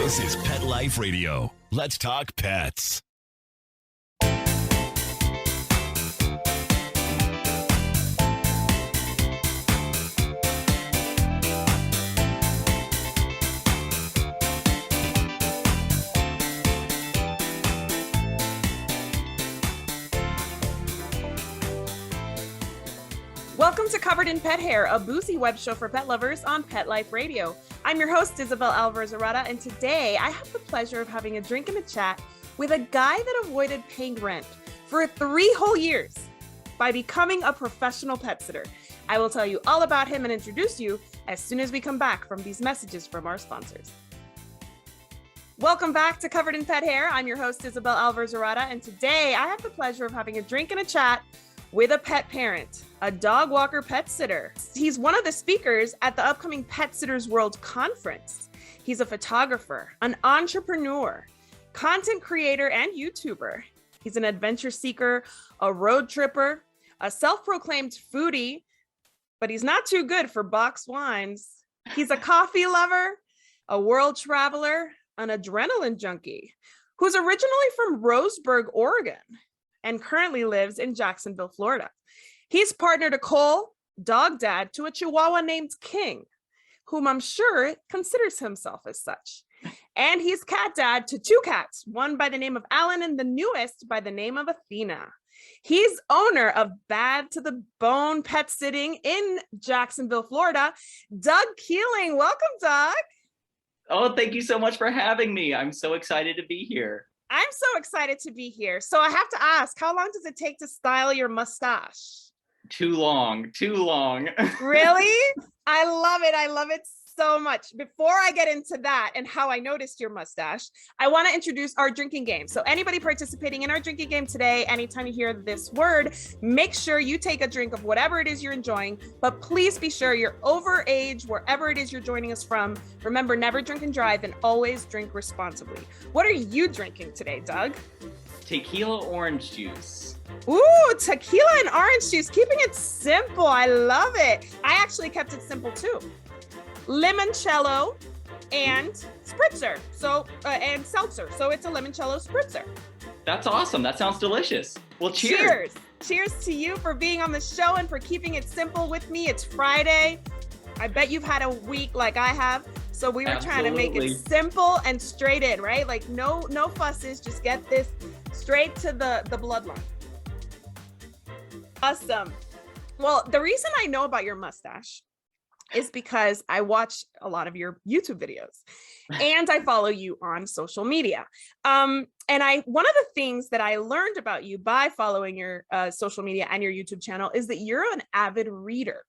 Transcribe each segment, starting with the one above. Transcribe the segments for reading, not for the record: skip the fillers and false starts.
This is Pet Life Radio. Let's talk pets. Welcome to Covered in Pet Hair, a boozy web show for pet lovers on Pet Life Radio. I'm your host, Isabel Alvarez-Arata, and today I have the pleasure of having a drink and a chat with a guy that avoided paying rent for 3 whole years by becoming a professional pet sitter. I will tell you all about him and introduce you as soon as we come back from these messages from our sponsors. Welcome back to Covered in Pet Hair. I'm your host, Isabel Alvarez-Arata, and today I have the pleasure of having a drink and a chat with a pet parent, a dog walker pet sitter. He's one of the speakers at the upcoming Pet Sitters World Conference. He's a photographer, an entrepreneur, content creator, and YouTuber. He's an adventure seeker, a road tripper, a self-proclaimed foodie, but he's not too good for boxed wines. He's a coffee lover, a world traveler, an adrenaline junkie, who's originally from Roseburg, Oregon, and currently lives in Jacksonville, Florida. He's partnered a Cole, dog dad to a Chihuahua named King, whom I'm sure considers himself as such. And he's cat dad to 2 cats, one by the name of Alan and the newest by the name of Athena. He's owner of Bad to the Bone Pet Sitting in Jacksonville, Florida. Doug Keeling, welcome, Doug. Oh, thank you so much for having me. I'm so excited to be here. I'm so excited to be here. So I have to ask, how long does it take to style your mustache? Too long. Really? I love it. I love it so much. Before I get into that and how I noticed your mustache, I want to introduce our drinking game. So anybody participating in our drinking game today, anytime you hear this word, make sure you take a drink of whatever it is you're enjoying, but please be sure you're over age wherever it is you're joining us from. Remember, never drink and drive and always drink responsibly. What are you drinking today, Doug? Tequila orange juice. Ooh, tequila and orange juice, keeping it simple. I love it. I actually kept it simple too. Limoncello and spritzer, and seltzer. So it's a limoncello spritzer. That's awesome. That sounds delicious. Well, cheers. Cheers to you for being on the show and for keeping it simple with me. It's Friday. I bet you've had a week like I have. So we were trying to make it simple and straight in, right? Like no fusses, just get this straight to the bloodline. Awesome. Well, the reason I know about your mustache is because I watch a lot of your YouTube videos and I follow you on social media. And one of the things that I learned about you by following your social media and your YouTube channel is that you're an avid reader.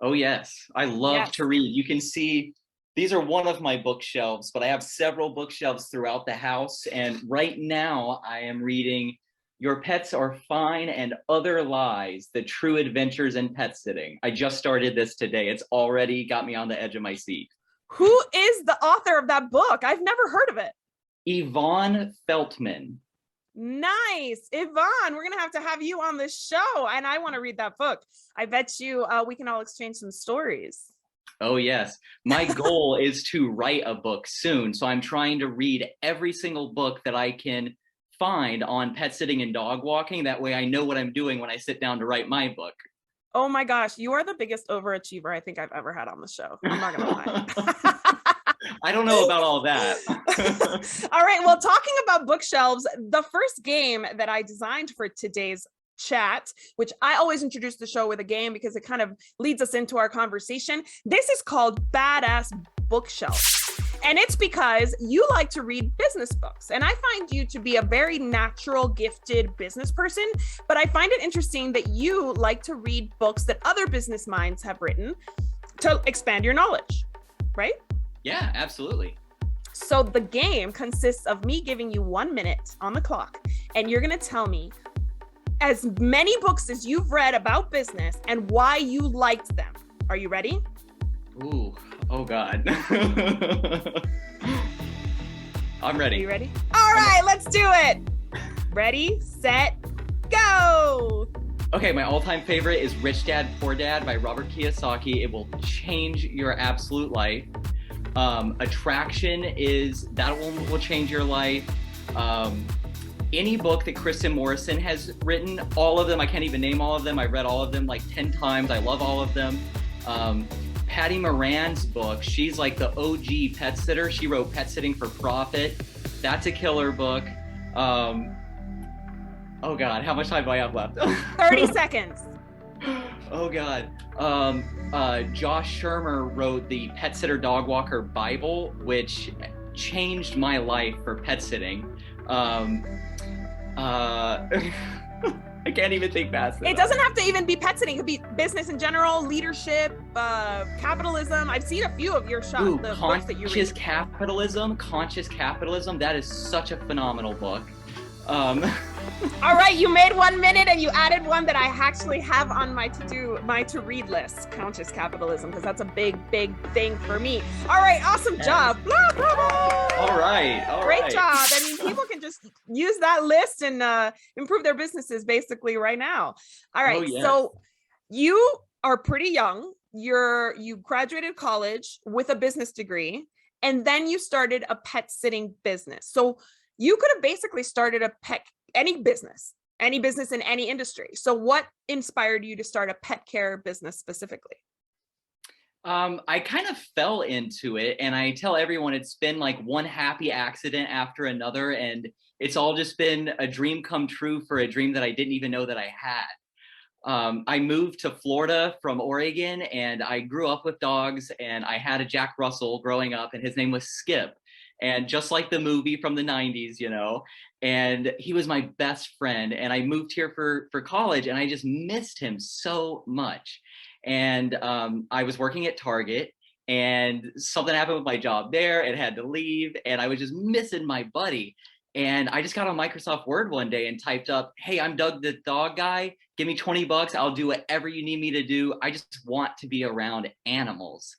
Oh, yes. I love to read. You can see these are one of my bookshelves, but I have several bookshelves throughout the house. And right now I am reading Your Pets Are Fine and Other Lies, The True Adventures in Pet Sitting. I just started this today. It's already got me on the edge of my seat. Who is the author of that book? I've never heard of it. Yvonne Feltman. Nice. Yvonne, we're going to have you on the show. And I want to read that book. I bet you we can all exchange some stories. Oh, yes. My goal is to write a book soon. So I'm trying to read every single book that I can find on pet sitting and dog walking. That way I know what I'm doing when I sit down to write my book. Oh my gosh, you are the biggest overachiever I think I've ever had on the show. I'm not gonna lie. I don't know about all that. All right, well, talking about bookshelves, the first game that I designed for today's chat, which I always introduce the show with a game because it kind of leads us into our conversation. This is called Badass Bookshelf. And it's because you like to read business books. And I find you to be a very natural, gifted business person. But I find it interesting that you like to read books that other business minds have written to expand your knowledge, right? Yeah, absolutely. So the game consists of me giving you 1 minute on the clock. And you're going to tell me as many books as you've read about business and why you liked them. Are you ready? Ooh, oh God. I'm ready. Are you ready? All right, let's do it. Ready, set, go. Okay, my all-time favorite is Rich Dad, Poor Dad by Robert Kiyosaki. It will change your absolute life. Attraction will change your life. Any book that Kristen Morrison has written, all of them, I can't even name all of them. I read all of them like 10 times. I love all of them. Patty Moran's book, she's like the OG pet sitter. She wrote Pet Sitting for Profit. That's a killer book. Oh God, how much time do I have left? 30 seconds. Oh God. Josh Shermer wrote the Pet Sitter Dog Walker Bible, which changed my life for pet sitting. I can't even think past it. It doesn't have to even be pet sitting. It could be business in general, leadership, capitalism. I've seen a few of your the books that you read. Conscious Capitalism. That is such a phenomenal book. All right, you made 1 minute and you added one that I actually have on my to-read list, Conscious Capitalism, because that's a big thing for me. All right, awesome job. Blah, blah, blah. All right. Great job. I mean, people can just use that list and improve their businesses basically right now. All right, So you are pretty young. You graduated college with a business degree, and then you started a pet sitting business. So you could have basically started any business in any industry. So what inspired you to start a pet care business specifically? I kind of fell into it, and I tell everyone it's been like one happy accident after another, and it's all just been a dream come true for a dream that I didn't even know that I had. I moved to Florida from Oregon, and I grew up with dogs, and I had a Jack Russell growing up, and his name was Skip. And just like the movie from the 90s, and he was my best friend. And I moved here for college, and I just missed him so much. And I was working at Target, and something happened with my job there. It had to leave, and I was just missing my buddy. And I just got on Microsoft Word one day and typed up, "Hey, I'm Doug the dog guy. Give me $20. I'll do whatever you need me to do. I just want to be around animals."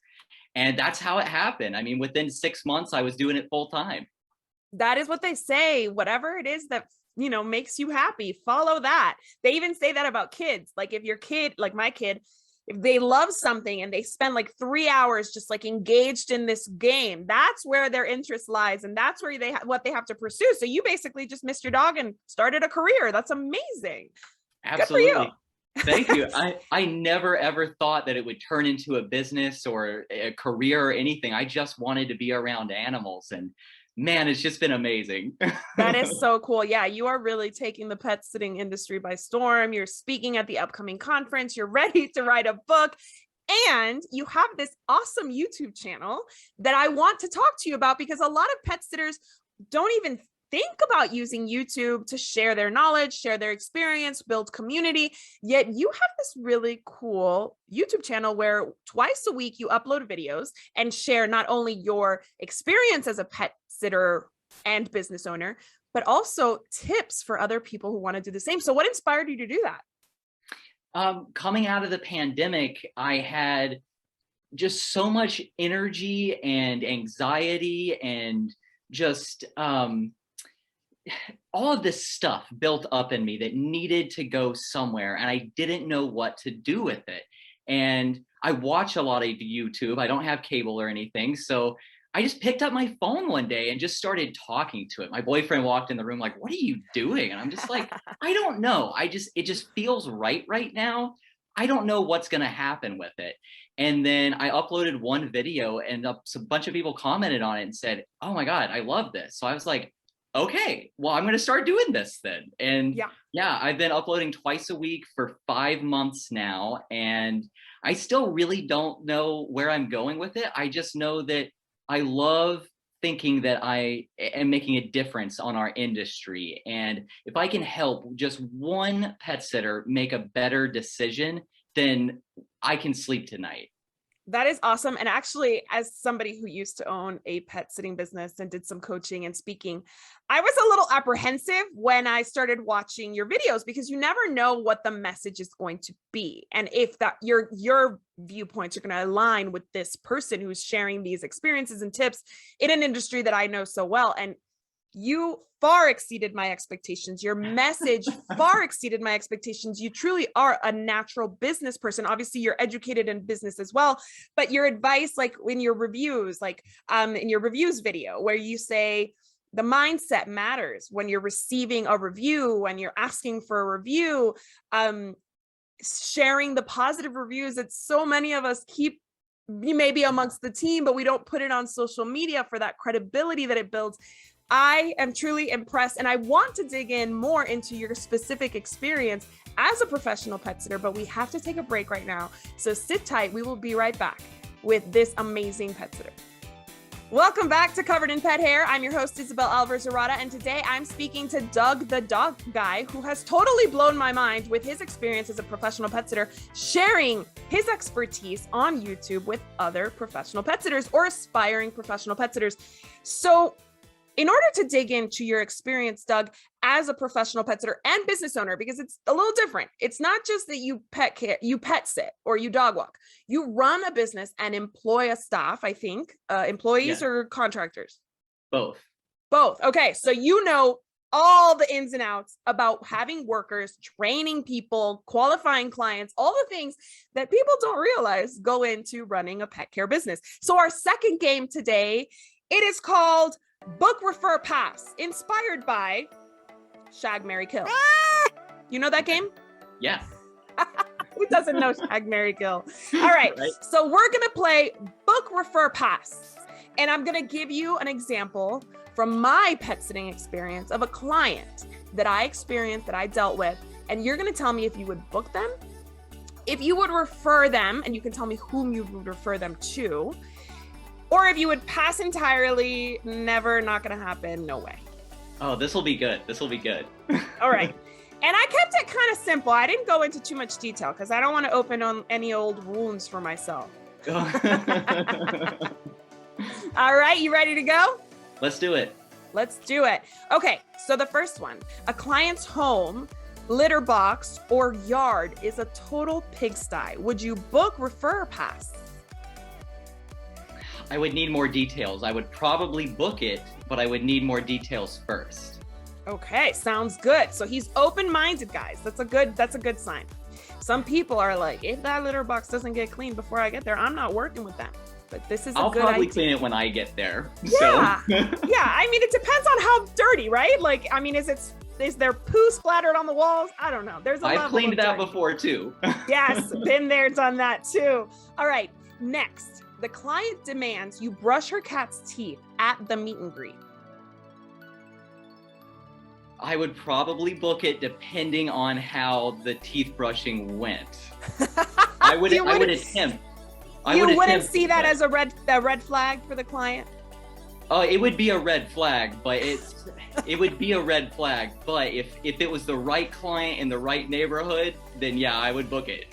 And that's how it happened. I mean, within 6 months, I was doing it full time. That is what they say. Whatever it is that, makes you happy, follow that. They even say that about kids. Like if your kid, like my kid, if they love something and they spend like 3 hours just like engaged in this game, that's where their interest lies. And that's where what they have to pursue. So you basically just missed your dog and started a career. That's amazing. Absolutely. Good for you. Thank you. I never ever thought that it would turn into a business or a career or anything. I just wanted to be around animals, and man, it's just been amazing. That is so cool. Yeah, you are really taking the pet sitting industry by storm. You're speaking at the upcoming conference. You're ready to write a book. And you have this awesome YouTube channel that I want to talk to you about, because a lot of pet sitters don't even think about using YouTube to share their knowledge, share their experience, build community. Yet you have this really cool YouTube channel where twice a week you upload videos and share not only your experience as a pet sitter and business owner, but also tips for other people who want to do the same. So what inspired you to do that? Coming out of the pandemic, I had just so much energy and anxiety and just all of this stuff built up in me that needed to go somewhere, and I didn't know what to do with it. And I watch a lot of YouTube. I don't have cable or anything, so I just picked up my phone one day and just started talking to it. My boyfriend walked in the room like, "What are you doing?" And I'm just like, "I don't know. It just feels right now. I don't know what's going to happen with it." And then I uploaded one video, and a bunch of people commented on it and said, "Oh my God, I love this." So I was like, okay, well, I'm going to start doing this then. And yeah, I've been uploading twice a week for 5 months now, and I still really don't know where I'm going with it. I just know that I love thinking that I am making a difference on our industry. And if I can help just one pet sitter make a better decision, then I can sleep tonight. That is awesome. And actually, as somebody who used to own a pet sitting business and did some coaching and speaking, I was a little apprehensive when I started watching your videos, because you never know what the message is going to be. And if that your viewpoints are going to align with this person who's sharing these experiences and tips in an industry that I know so well. And You far exceeded my expectations. Your message far exceeded my expectations. You truly are a natural business person. Obviously, you're educated in business as well, but your advice, like in your reviews, like in your reviews video, where you say the mindset matters when you're receiving a review, when you're asking for a review, sharing the positive reviews that so many of us keep, you may be amongst the team, but we don't put it on social media for that credibility that it builds. I am truly impressed, and I want to dig in more into your specific experience as a professional pet sitter, but we have to take a break right now. So sit tight. We will be right back with this amazing pet sitter. Welcome back to Covered in Pet Hair. I'm your host, Isabel Alvarez-Arata, and today I'm speaking to Doug, the dog guy, who has totally blown my mind with his experience as a professional pet sitter, sharing his expertise on YouTube with other professional pet sitters or aspiring professional pet sitters. So in order to dig into your experience, Doug, as a professional pet sitter and business owner, because it's a little different. It's not just that you pet sit or you dog walk. You run a business and employ a staff, I think, employees or contractors? Both. Both. Okay. So you know all the ins and outs about having workers, training people, qualifying clients, all the things that people don't realize go into running a pet care business. So our second game today, it is called Book, Refer, Pass, inspired by Shag, Marry, Kill. You know that game? Yeah. Who doesn't know Shag, Marry, Kill? All right. So we're going to play Book, Refer, Pass. And I'm going to give you an example from my pet sitting experience of a client that I experienced, that I dealt with. And you're going to tell me if you would book them, if you would refer them, and you can tell me whom you would refer them to, or if you would pass entirely, never, not gonna happen, no way. Oh, this will be good. This will be good. All right. And I kept it kind of simple. I didn't go into too much detail because I don't want to open on any old wounds for myself. All right, you ready to go? Let's do it. Let's do it. Okay, so the first one, a client's home, litter box, or yard is a total pigsty. Would you book, refer, or pass? I would need more details. I would probably book it, but I would need more details first. Okay, sounds good. So he's open-minded, guys. That's a good sign. Some people are like, if that litter box doesn't get cleaned before I get there, I'm not working with them. But this is a good idea. I'll probably clean it when I get there. Yeah. Yeah. I mean, it depends on how dirty, right? Like, I mean, is there poo splattered on the walls? I don't know. There's a level. I've cleaned that before too. Yes, been there, done that too. All right, next. The client demands you brush her cat's teeth at the meet and greet. I would probably book it depending on how the teeth brushing went. I would attempt. You wouldn't see that as a red flag for the client? Oh, it would be a red flag, but it would be a red flag. But if it was the right client in the right neighborhood, then yeah, I would book it.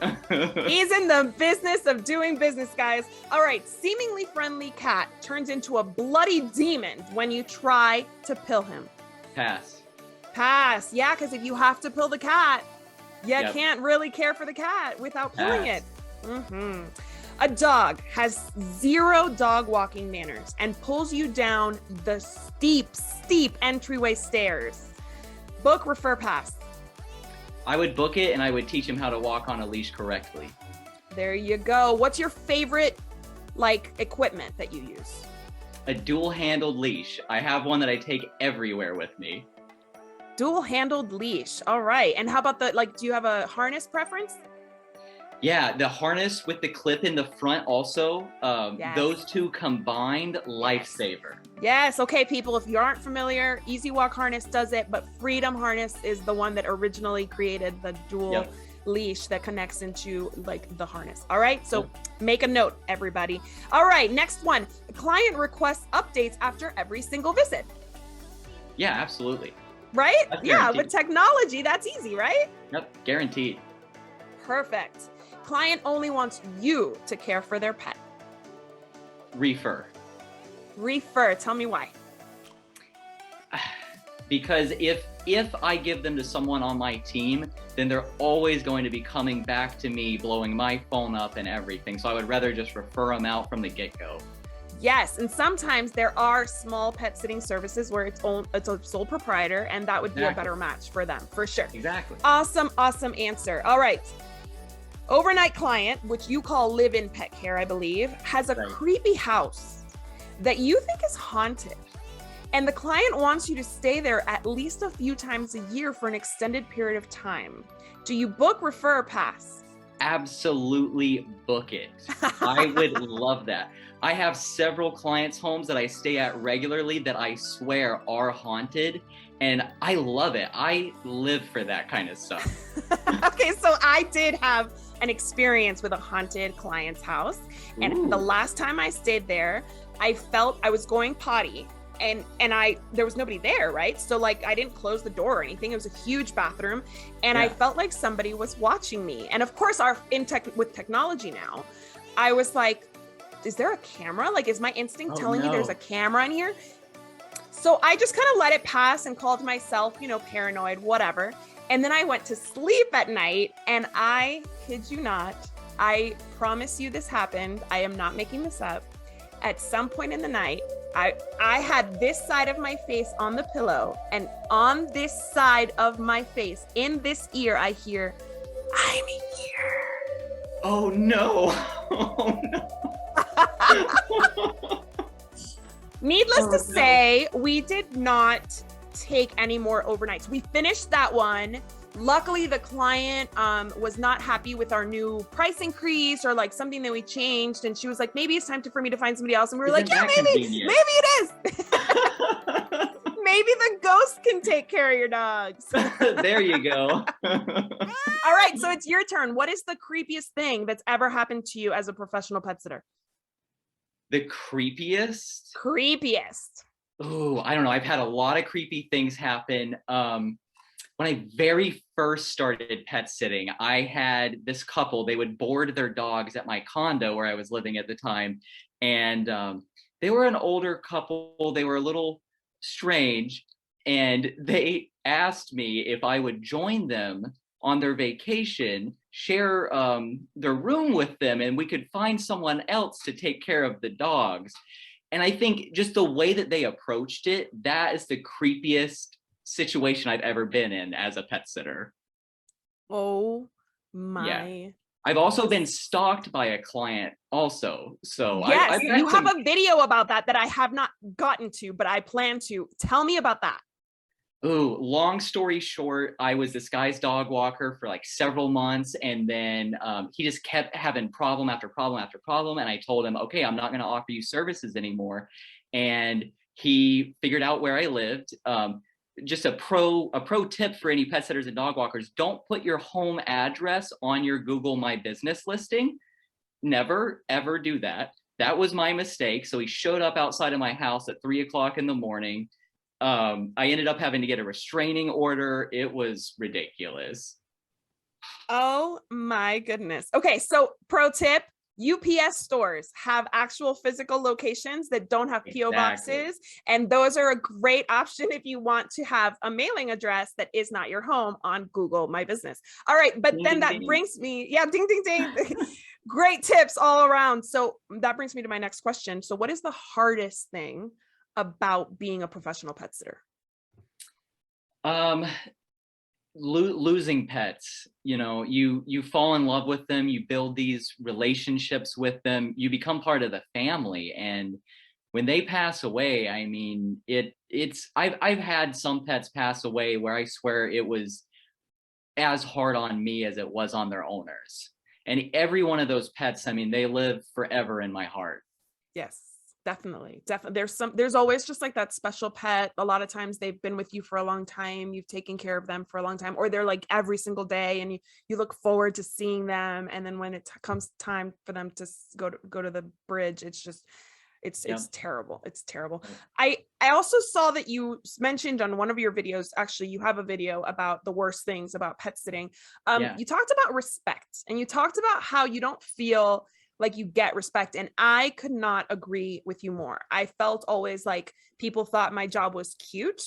He's in the business of doing business, guys. All right, seemingly friendly cat turns into a bloody demon when you try to pill him. Pass. Pass. Yeah, because if you have to pill the cat, you can't really care for the cat without pilling it. Mm-hmm. A dog has zero dog walking manners and pulls you down the steep entryway stairs. Book, refer, pass. I would book it and I would teach him how to walk on a leash correctly. There you go. What's your favorite, equipment that you use? A dual-handled leash. I have one that I take everywhere with me. Dual-handled leash. All right. And how about do you have a harness preference? Yeah, the harness with the clip in the front also, yes. Those two combined, lifesaver. Yes. Okay, people, if you aren't familiar, Easy Walk Harness does it, but Freedom Harness is the one that originally created the dual leash that connects into the harness. All right, so make a note, everybody. All right, next one. The client requests updates after every single visit. Yeah, absolutely. Right? Yeah, with technology, that's easy, right? Yep, guaranteed. Perfect. Client only wants you to care for their pet. Refer. Refer. Tell me why. Because if I give them to someone on my team, then they're always going to be coming back to me, blowing my phone up and everything. So I would rather just refer them out from the get-go. Yes, and sometimes there are small pet sitting services where it's a sole proprietor, and that would be a better match for them, for sure. Exactly. Awesome answer. All right. Overnight client, which you call live-in pet care, I believe, has a creepy house that you think is haunted. And the client wants you to stay there at least a few times a year for an extended period of time. Do you book, refer, or pass? Absolutely book it. I would love that. I have several clients' homes that I stay at regularly that I swear are haunted, and I love it. I live for that kind of stuff. Okay, so I did have an experience with a haunted client's house, and the last time I stayed there, I felt I was going potty. And there was nobody there, right? So like I didn't close the door or anything. It was a huge bathroom, and I felt like somebody was watching me. And of course, with technology now, I was like, is there a camera? Like, is my instinct telling me there's a camera in here? So I just kind of let it pass and called myself, paranoid, whatever. And then I went to sleep at night, and I kid you not, I promise you this happened. I am not making this up. At some point in the night, I had this side of my face on the pillow, and on this side of my face, in this ear, I hear, "I'm here." Oh no. Oh no. Needless to say, we did not take any more overnights. We finished that one. Luckily, the client was not happy with our new price increase or like something that we changed. And she was like, maybe it's time for me to find somebody else. And we were like, yeah, maybe it is. Maybe the ghost can take care of your dogs. There you go. All right, so it's your turn. What is the creepiest thing that's ever happened to you as a professional pet sitter? The creepiest? Creepiest. Oh, I don't know. I've had a lot of creepy things happen. When I very first started pet sitting, I had this couple, they would board their dogs at my condo where I was living at the time. And they were an older couple. They were a little strange. And they asked me if I would join them on their vacation, share their room with them, and we could find someone else to take care of the dogs. And I think just the way that they approached it, that is the creepiest situation I've ever been in as a pet sitter. Oh my. Yeah. I've also been stalked by a client also. So yes, you have a video about that I have not gotten to, but I plan to. Tell me about that. Ooh, long story short, I was this guy's dog walker for like several months, and then he just kept having problem after problem after problem. And I told him, okay, I'm not going to offer you services anymore. And he figured out where I lived. Just a pro tip for any pet sitters and dog walkers: don't put your home address on your Google My Business listing. Never, ever do that. That was my mistake. So he showed up outside of my house at 3:00 in the morning. I ended up having to get a restraining order. It was ridiculous. Oh my goodness. Okay, so pro tip: UPS stores have actual physical locations that don't have PO boxes. And those are a great option if you want to have a mailing address that is not your home on Google My Business. All right. But Ding, then ding, that ding. brings me, ding, ding, ding. Great tips all around. So that brings me to my next question. So what is the hardest thing about being a professional pet sitter? Losing pets. You fall in love with them, you build these relationships with them, you become part of the family, and when they pass away, I mean, I've had some pets pass away where I swear it was as hard on me as it was on their owners. And every one of those pets, I mean, they live forever in my heart. Yes. Definitely. There's always just like that special pet. A lot of times they've been with you for a long time. You've taken care of them for a long time, or they're like every single day, and you look forward to seeing them. And then when it comes time for them to go to the bridge, it's just, it's terrible. It's terrible. I also saw that you mentioned on one of your videos, actually, you have a video about the worst things about pet sitting. You talked about respect, and you talked about how you don't feel like you get respect. And I could not agree with you more. I felt always like people thought my job was cute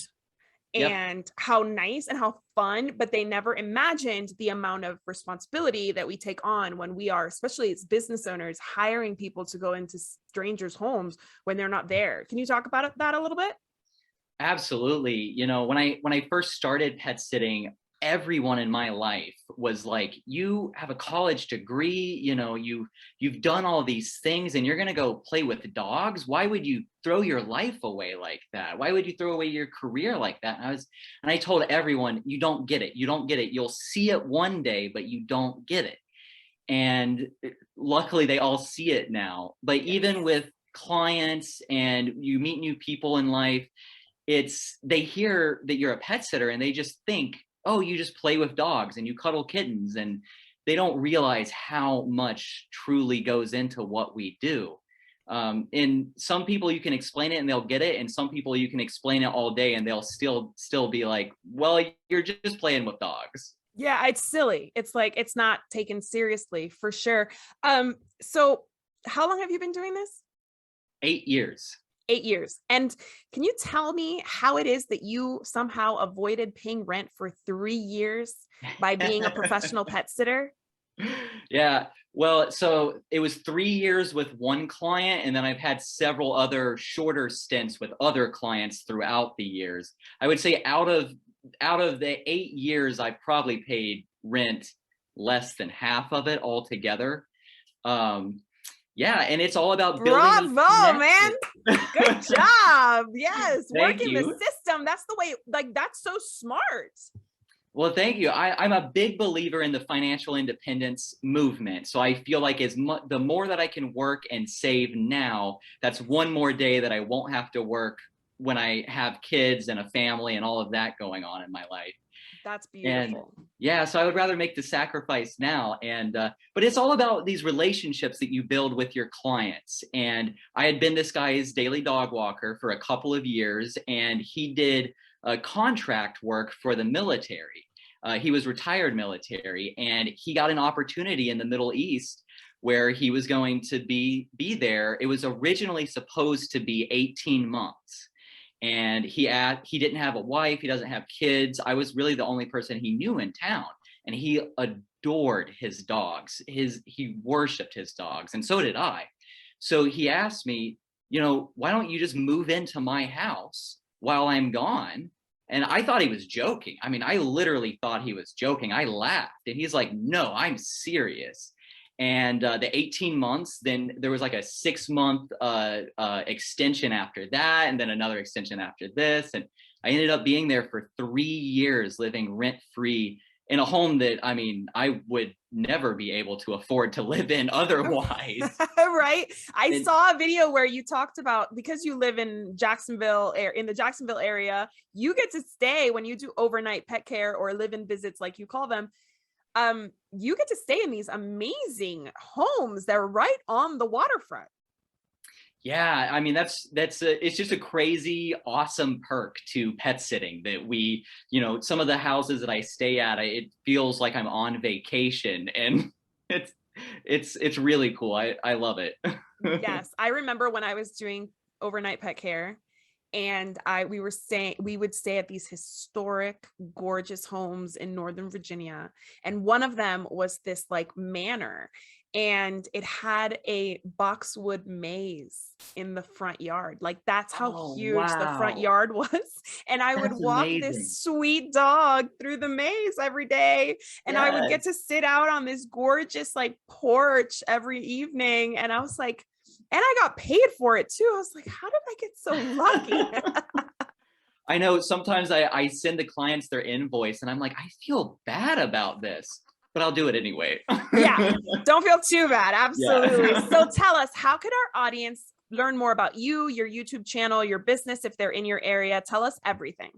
and how nice and how fun, but they never imagined the amount of responsibility that we take on when we are, especially as business owners, hiring people to go into strangers' homes when they're not there. Can you talk about that a little bit? Absolutely. You know, when I first started pet sitting, everyone in my life was like, you have a college degree, you know, you've done all these things and you're going to go play with dogs. Why would you throw your life away like that? Why would you throw away your career like that? And I told everyone, you don't get it. You don't get it. You'll see it one day, but you don't get it. And luckily they all see it now. But even with clients and you meet new people in life, they hear that you're a pet sitter and they just think, oh, you just play with dogs and you cuddle kittens, and they don't realize how much truly goes into what we do. And some people you can explain it and they'll get it, and some people you can explain it all day and they'll still be like, well, you're just playing with dogs. Yeah, it's silly. It's like, it's not taken seriously, for sure. So how long have you been doing this? 8 years. 8 years. And can you tell me how it is that you somehow avoided paying rent for 3 years by being a professional pet sitter? Yeah. Well, so it was 3 years with one client, and then I've had several other shorter stints with other clients throughout the years. I would say out of the 8 years, I probably paid rent less than half of it altogether. Yeah, and it's all about building. Bravo, man. Good job. Yes. Working the you. system. That's the way, like, that's so smart. Well, thank you. I'm a big believer in the financial independence movement. So I feel like the more that I can work and save now, that's one more day that I won't have to work when I have kids and a family and all of that going on in my life. That's beautiful. And yeah, so I would rather make the sacrifice now. And but it's all about these relationships that you build with your clients. And I had been this guy's daily dog walker for a couple of years, and he did contract work for the military. He was retired military, and he got an opportunity in the Middle East where he was going to be there. It was originally supposed to be 18 months. And he didn't have a wife, he doesn't have kids. I was really the only person he knew in town, and he adored his dogs. He worshiped his dogs, and so did I. So he asked me, you know, why don't you just move into my house while I'm gone? And I thought he was joking. I mean, I literally thought he was joking. I laughed, and he's like, no, I'm serious. And the 18 months, then there was like a 6-month extension after that, and then another extension after this. And I ended up being there for 3 years, living rent-free in a home that, I mean, I would never be able to afford to live in otherwise. Right. I saw a video where you talked about, because you live in Jacksonville, in the Jacksonville area, you get to stay when you do overnight pet care or live-in visits, like you call them. You get to stay in these amazing homes that are right on the waterfront. Yeah, I mean, it's just a crazy, awesome perk to pet sitting that we, you know, some of the houses that I stay at, it feels like I'm on vacation, and it's really cool. I love it. Yes, I remember when I was doing overnight pet care, and we would stay at these historic, gorgeous homes in Northern Virginia. And one of them was this like manor, and it had a boxwood maze in the front yard. Like, that's how huge the front yard was. And I would walk this sweet dog through the maze every day. And I would get to sit out on this gorgeous like porch every evening. And I was like, and I got paid for it too. I was like, how did I get so lucky? I know sometimes I send the clients their invoice and I'm like, I feel bad about this, but I'll do it anyway. Yeah, don't feel too bad. Absolutely. Yeah. So tell us, how could our audience learn more about you, your YouTube channel, your business, if they're in your area? Tell us everything.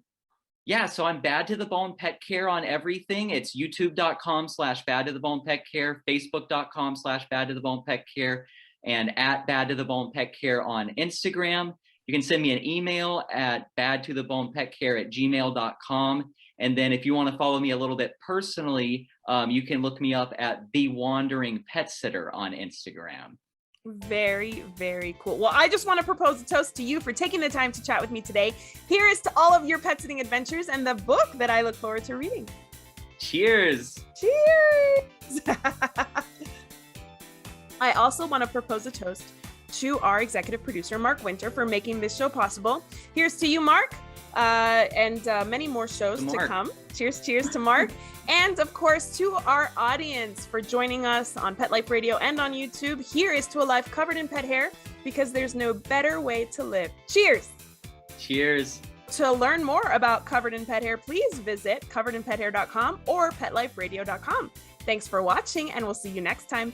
Yeah, so I'm Bad to the Bone Pet Care on everything. It's youtube.com/Bad to the Bone Pet Care, facebook.com/Bad to the Bone Pet Care, and at Bad to the Bone Pet Care on Instagram. You can send me an email at badtothebonepetcare@gmail.com. And then if you want to follow me a little bit personally, you can look me up at The Wandering Pet Sitter on Instagram. Very, very cool. Well, I just want to propose a toast to you for taking the time to chat with me today. Here is to all of your pet sitting adventures and the book that I look forward to reading. Cheers. Cheers. I also want to propose a toast to our executive producer, Mark Winter, for making this show possible. Here's to you, Mark, and many more shows to come. Cheers, cheers to Mark. And of course, to our audience for joining us on Pet Life Radio and on YouTube. Here is to a life covered in pet hair, because there's no better way to live. Cheers. Cheers. To learn more about Covered in Pet Hair, please visit coveredinpethair.com or petliferadio.com. Thanks for watching, and we'll see you next time.